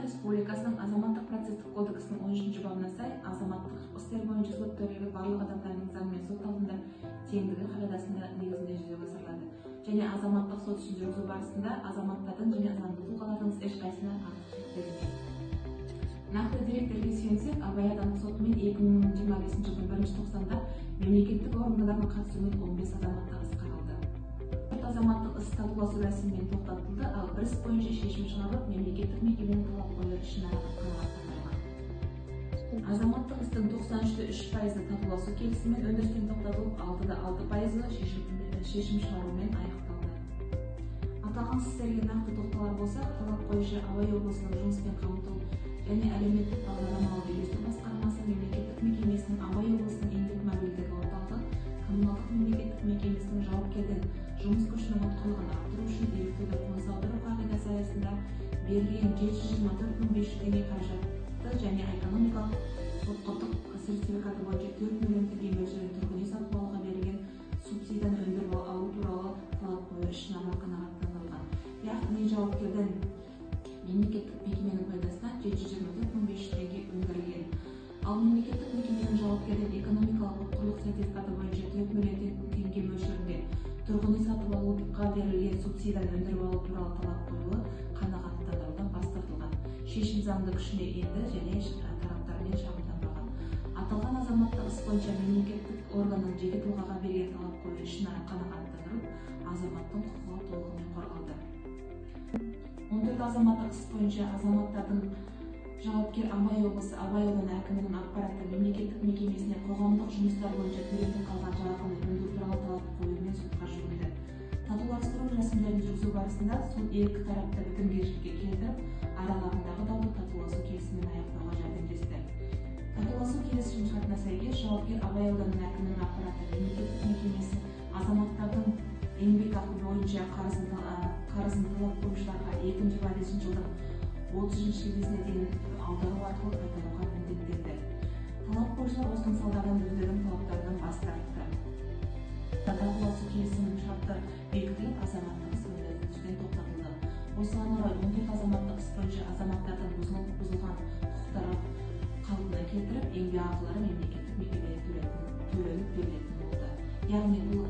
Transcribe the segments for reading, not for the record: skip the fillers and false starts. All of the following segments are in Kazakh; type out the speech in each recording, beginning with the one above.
Республикасының Азаматтық процесстік кодексінің 13 бабына сай, азаматтық істер боюнча сот төрелігі барлық адамдардың заңмен сот алдында теңдігі қағидасында негізінде жүзеге асырылады. Және азаматтық сот ісін жүргізу барысында азаматтардың және заңды тұлғалардың ешқайсысына артықшылық берілмейді. Нақты деректерге сүйенсек, Абай аудандық сотымен 2025 жылдың 1-тоқсанда мемлекеттік органдардың қатысуымен 15 азаматтық іс қаралды. Азаматтық іс татуласу рәсімімен тоқтатылды, ал бір іс бойынша шешім шығарылып, мемлекеттік мекеменің талап қоюлары ішінара қанағаттандырылған. Азаматтық істің 93,3% татуласу келісімімен өндірістен тоқтатылып, 6,6% шешім шығарумен аяқталды. Аталған істерге нақты тоқталар болсақ, талап қоюшы Абай облысының жұмыспен қамту және әлеуметтік бағдарламалық үйлестіру басқармасы мемлекеттік мекемесінің Абай облысының еңбек мобильдігі орталығы коммуналдық мемлекеттік мекемесінің жауапкерден жұмыс күшінің ұтқырлығын арттыру үшін ерікті қоныс аудару қағидасы аясында берілген 724.500 теңге қаражатты және экономикалық құқықтық сертификаты бойынша 4 миллион теңге мөлшерінде тұрғын үй сатып алуға берілген субсидияны өндіріп алу туралы талап қою ішінара қанағаттандырылған. Яғни жауапкерден мемлекеттік мекеменің пайдасына 724.500 теңге өндірілген. Ал мемлекеттік мекеменің жауапкерден экономикалық ұтқырлық сертификаты бойынша 4 миллион теңге мөлшерінде тұрғын үй сатып алуға берілген субсидияны өндіріп алу туралы талап қоюы қанағаттандырудан бас тартылған. Шешім заңды күшіне енді және тараптармен шағымданбаған. Аталған азаматтық іс бойынша мемлекеттік органның жеке тұлғаға берген талап қою ішінара қанағаттандырылып, азаматтың құқығы толығымен қорғалды. 14 азаматтық іс бойынша азаматтардың жауапкер Абай облысы Абай ауданы әкімінің ақпаратты мемлекеттік мекемесіне қоғамдық жұмыстар бойынша төленбей қалған жалақыны өндіру туралы талап қоюмен сотқа жүгінді. Татуластыру рәсімдерін жүргізу барысында сот екі тарапты бітімгершілікке келтіріп, араларындағы дауды татуласу келісімімен аяқтауға жәрдемдесті. Татуласу келісім шартына сәйкес жауапкер Абай ауданының әкімінің ақпаратты мемлекеттік мекемесі азаматтардың еңбек ақы бойынша қарызын талап қоюшыларға 2025 жылдың 30 шілдесіне дейін аудару арқылы қайтаруға міндеттелді. Талап қоюшылар осының салдарынан өздерінің талаптарынан бас тартты. Татуласу келісімінің шарты бекітіліп, азаматтық іс өндірістен тоқтатылды. Осыған орай 14 азаматтық іс бойынша азаматтардың бұзылған құқықтары қалпына келтіріп, еңбек ақылары мемлекеттік мекемеге төленіп берілетін болды. Яғни бұл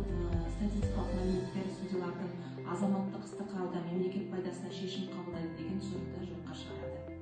статистикалық мәліметтер судьялардың азаматтық істі қарауда мемлекет пайдасына шешім қабылдайды деген түсінікті жоққа шығарады.